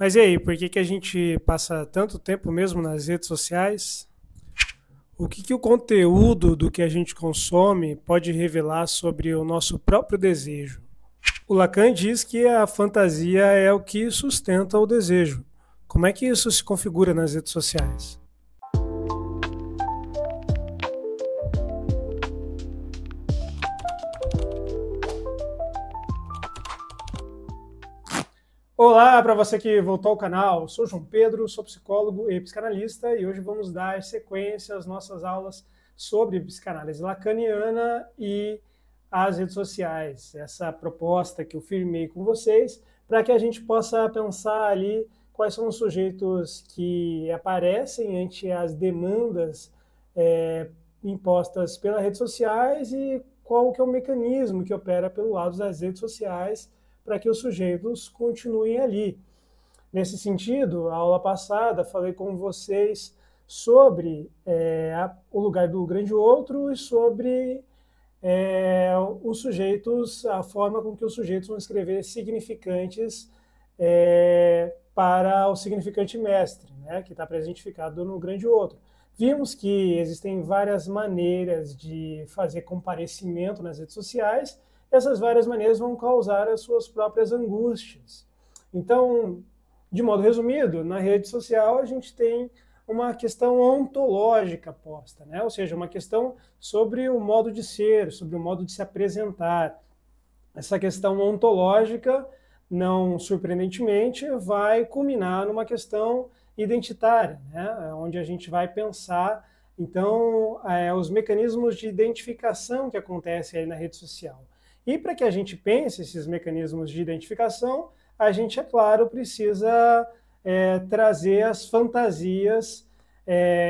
Mas e aí, por que que a gente passa tanto tempo mesmo nas redes sociais? O que que o conteúdo do que a gente consome pode revelar sobre o nosso próprio desejo? O Lacan diz que a fantasia é o que sustenta o desejo. Como é que isso se configura nas redes sociais? Olá para você que voltou ao canal. Sou João Pedro, sou psicólogo e psicanalista e hoje vamos dar sequência às nossas aulas sobre psicanálise lacaniana e as redes sociais. Essa proposta que eu firmei com vocês para que a gente possa pensar ali quais são os sujeitos que aparecem ante as demandas impostas pelas redes sociais e qual que é o mecanismo que opera pelo lado das redes sociais para que os sujeitos continuem ali. Nesse sentido, a aula passada falei com vocês sobre o lugar do grande outro e sobre os sujeitos, a forma com que os sujeitos vão escrever significantes para o significante mestre, né, que está presentificado no grande outro. Vimos que existem várias maneiras de fazer comparecimento nas redes sociais. Essas várias maneiras vão causar as suas próprias angústias. Então, de modo resumido, na rede social a gente tem uma questão ontológica posta, né? Ou seja, uma questão sobre o modo de ser, sobre o modo de se apresentar. Essa questão ontológica, não surpreendentemente, vai culminar numa questão identitária, né? Onde a gente vai pensar, então, os mecanismos de identificação que acontecem aí na rede social. E para que a gente pense esses mecanismos de identificação, a gente, é claro, precisa trazer as fantasias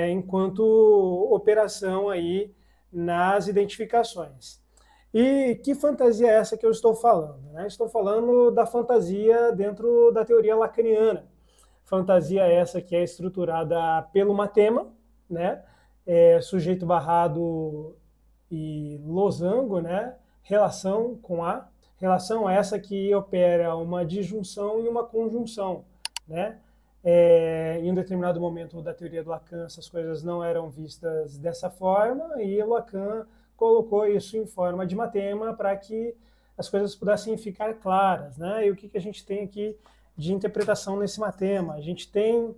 enquanto operação aí nas identificações. E que fantasia é essa que eu estou falando, né? Estou falando da fantasia dentro da teoria lacaniana. Fantasia essa que é estruturada pelo matema, né? Sujeito barrado e losango, né? Relação com a. Relação essa que opera uma disjunção e uma conjunção, né? Em um determinado momento da teoria do Lacan, essas coisas não eram vistas dessa forma, e o Lacan colocou isso em forma de matema para que as coisas pudessem ficar claras, né? E o que a gente tem aqui de interpretação nesse matema? A gente tem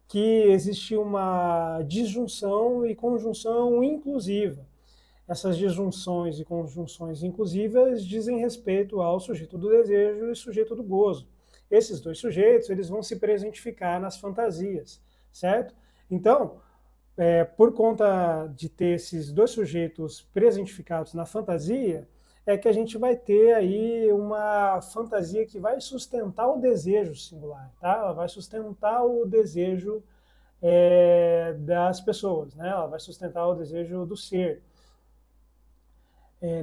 que existe uma disjunção e conjunção inclusiva. Essas disjunções e conjunções inclusivas dizem respeito ao sujeito do desejo e sujeito do gozo. Esses dois sujeitos eles vão se presentificar nas fantasias, certo? Então, por conta de ter esses dois sujeitos presentificados na fantasia, é que a gente vai ter aí uma fantasia que vai sustentar o desejo singular, tá? Ela vai sustentar o desejo das pessoas, né? Ela vai sustentar o desejo do ser.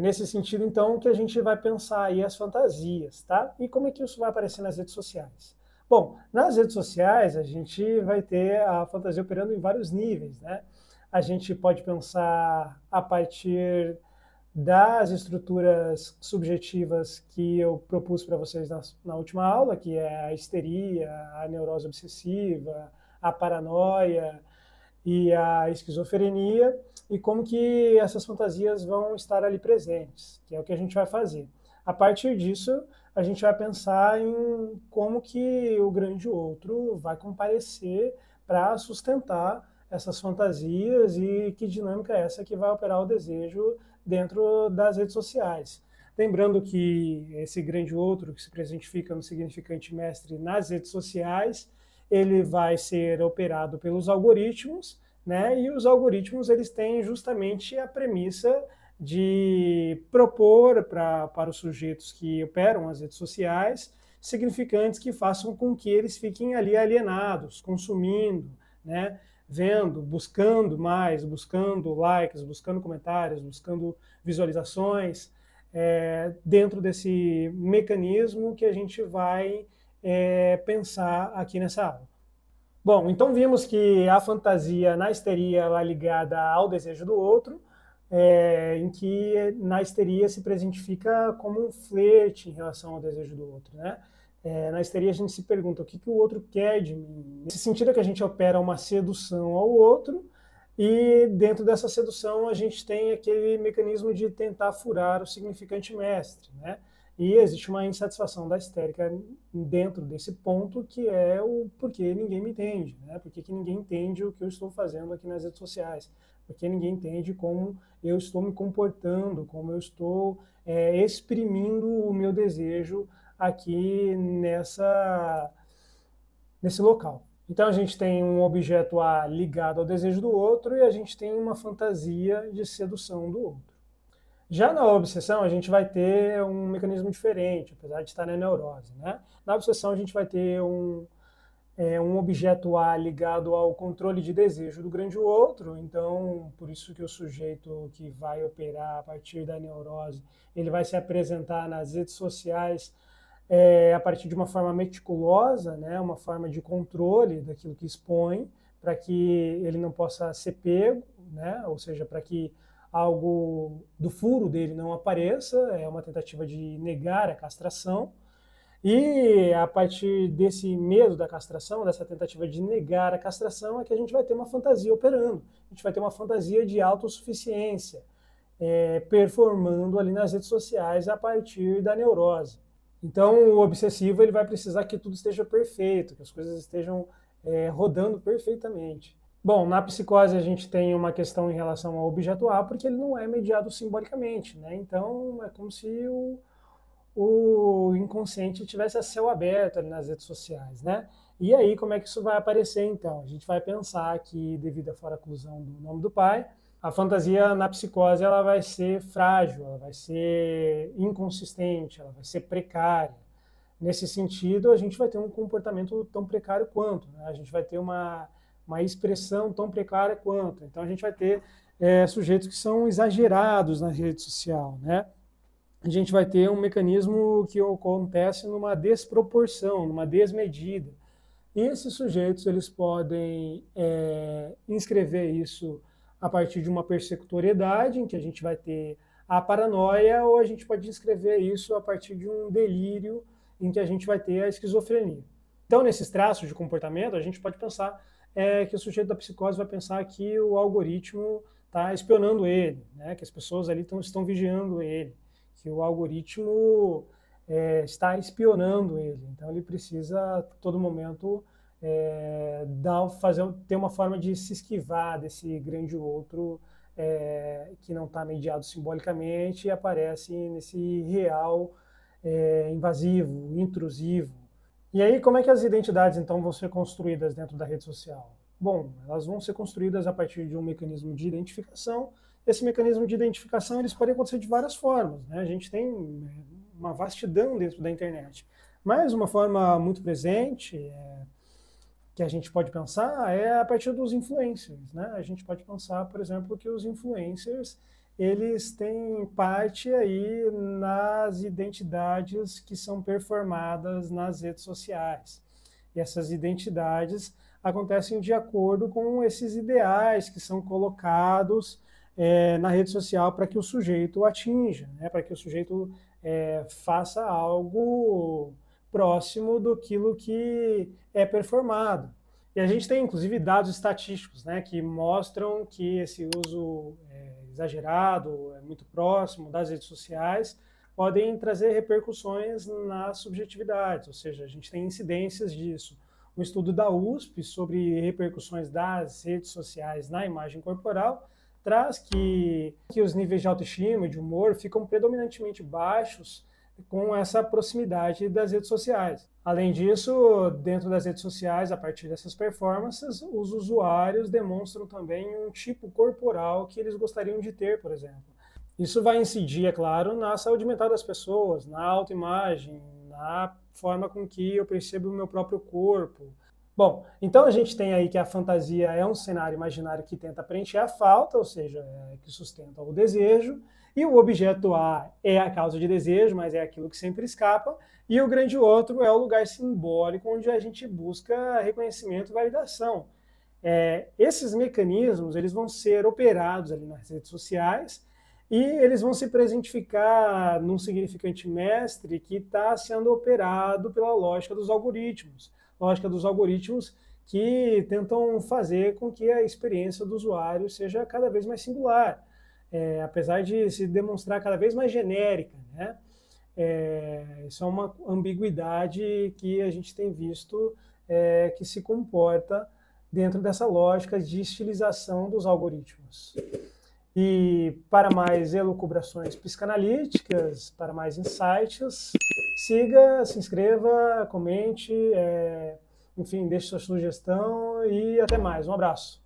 Nesse sentido, então, que a gente vai pensar aí as fantasias, tá? E como é que isso vai aparecer nas redes sociais? Bom, nas redes sociais a gente vai ter a fantasia operando em vários níveis, né? A gente pode pensar a partir das estruturas subjetivas que eu propus para vocês na última aula, que é a histeria, a neurose obsessiva, a paranoia e a esquizofrenia, e como que essas fantasias vão estar ali presentes, que é o que a gente vai fazer. A partir disso, a gente vai pensar em como que o grande outro vai comparecer para sustentar essas fantasias e que dinâmica é essa que vai operar o desejo dentro das redes sociais. Lembrando que esse grande outro que se presentifica no significante mestre nas redes sociais, ele vai ser operado pelos algoritmos, né? E os algoritmos eles têm justamente a premissa de propor para os sujeitos que operam as redes sociais significantes que façam com que eles fiquem ali alienados, consumindo, né? Vendo, buscando mais, buscando likes, buscando comentários, buscando visualizações, dentro desse mecanismo que a gente vai pensar aqui nessa aula. Bom, então vimos que a fantasia na histeria ela é ligada ao desejo do outro, em que na histeria se presentifica como um flerte em relação ao desejo do outro, né? Na histeria a gente se pergunta o que o outro quer de mim. Nesse sentido é que a gente opera uma sedução ao outro, e dentro dessa sedução a gente tem aquele mecanismo de tentar furar o significante mestre, né? E existe uma insatisfação da histérica dentro desse ponto, que é o porquê ninguém me entende, né? Por que ninguém entende o que eu estou fazendo aqui nas redes sociais? Porque ninguém entende como eu estou me comportando, como eu estou exprimindo o meu desejo aqui nesse local. Então a gente tem um objeto A ligado ao desejo do outro e a gente tem uma fantasia de sedução do outro. Já na obsessão, a gente vai ter um mecanismo diferente, apesar de estar na neurose, né? Na obsessão, a gente vai ter um objeto A ligado ao controle de desejo do grande outro, então, por isso que o sujeito que vai operar a partir da neurose, ele vai se apresentar nas redes sociais a partir de uma forma meticulosa, né? Uma forma de controle daquilo que expõe, para que ele não possa ser pego, né? Ou seja, para que algo do furo dele não apareça, é uma tentativa de negar a castração. E a partir desse medo da castração, dessa tentativa de negar a castração, é que a gente vai ter uma fantasia operando. A gente vai ter uma fantasia de autossuficiência, performando ali nas redes sociais a partir da neurose. Então, o obsessivo ele vai precisar que tudo esteja perfeito, que as coisas estejam rodando perfeitamente. Bom, na psicose a gente tem uma questão em relação ao objeto A, porque ele não é mediado simbolicamente, né? Então, é como se o inconsciente tivesse a céu aberto ali nas redes sociais, né? E aí, como é que isso vai aparecer, então? A gente vai pensar que, devido à foraclusão do nome do pai, a fantasia na psicose ela vai ser frágil, ela vai ser inconsistente, ela vai ser precária. Nesse sentido, a gente vai ter um comportamento tão precário quanto, né? A gente vai ter uma expressão tão precária quanto. Então, a gente vai ter sujeitos que são exagerados na rede social, né? A gente vai ter um mecanismo que acontece numa desproporção, numa desmedida. E esses sujeitos eles podem inscrever isso a partir de uma persecutoriedade, em que a gente vai ter a paranoia, ou a gente pode inscrever isso a partir de um delírio, em que a gente vai ter a esquizofrenia. Então, nesses traços de comportamento, a gente pode pensar que o sujeito da psicose vai pensar que o algoritmo está espionando ele, né? Que as pessoas ali estão vigiando ele, que o algoritmo está espionando ele. Então, ele precisa, a todo momento, ter uma forma de se esquivar desse grande outro que não está mediado simbolicamente e aparece nesse real invasivo, intrusivo. E aí, como é que as identidades, então, vão ser construídas dentro da rede social? Bom, elas vão ser construídas a partir de um mecanismo de identificação. Esse mecanismo de identificação eles podem acontecer de várias formas, né? A gente tem uma vastidão dentro da internet. Mas uma forma muito presente que a gente pode pensar é a partir dos influencers, né? A gente pode pensar, por exemplo, que os influencers eles têm parte aí nas identidades que são performadas nas redes sociais. E essas identidades acontecem de acordo com esses ideais que são colocados na rede social para que o sujeito atinja, né? Para que o sujeito faça algo próximo daquilo que é performado. E a gente tem, inclusive, dados estatísticos, né, que mostram que esse uso exagerado, muito próximo das redes sociais, podem trazer repercussões nas subjetividades, ou seja, a gente tem incidências disso. Um estudo da USP sobre repercussões das redes sociais na imagem corporal traz que os níveis de autoestima e de humor ficam predominantemente baixos com essa proximidade das redes sociais. Além disso, dentro das redes sociais, a partir dessas performances, os usuários demonstram também um tipo corporal que eles gostariam de ter, por exemplo. Isso vai incidir, é claro, na saúde mental das pessoas, na autoimagem, na forma com que eu percebo o meu próprio corpo. Bom, então a gente tem aí que a fantasia é um cenário imaginário que tenta preencher a falta, ou seja, que sustenta o desejo, e o objeto A é a causa de desejo, mas é aquilo que sempre escapa, e o grande outro é o lugar simbólico onde a gente busca reconhecimento e validação. Esses mecanismos eles vão ser operados ali nas redes sociais, e eles vão se presentificar num significante mestre que está sendo operado pela lógica dos algoritmos. Lógica dos algoritmos que tentam fazer com que a experiência do usuário seja cada vez mais singular, apesar de se demonstrar cada vez mais genérica, né? Isso é uma ambiguidade que a gente tem visto que se comporta dentro dessa lógica de estilização dos algoritmos. E para mais elucubrações psicanalíticas, para mais insights, siga, se inscreva, comente, enfim, deixe sua sugestão e até mais. Um abraço.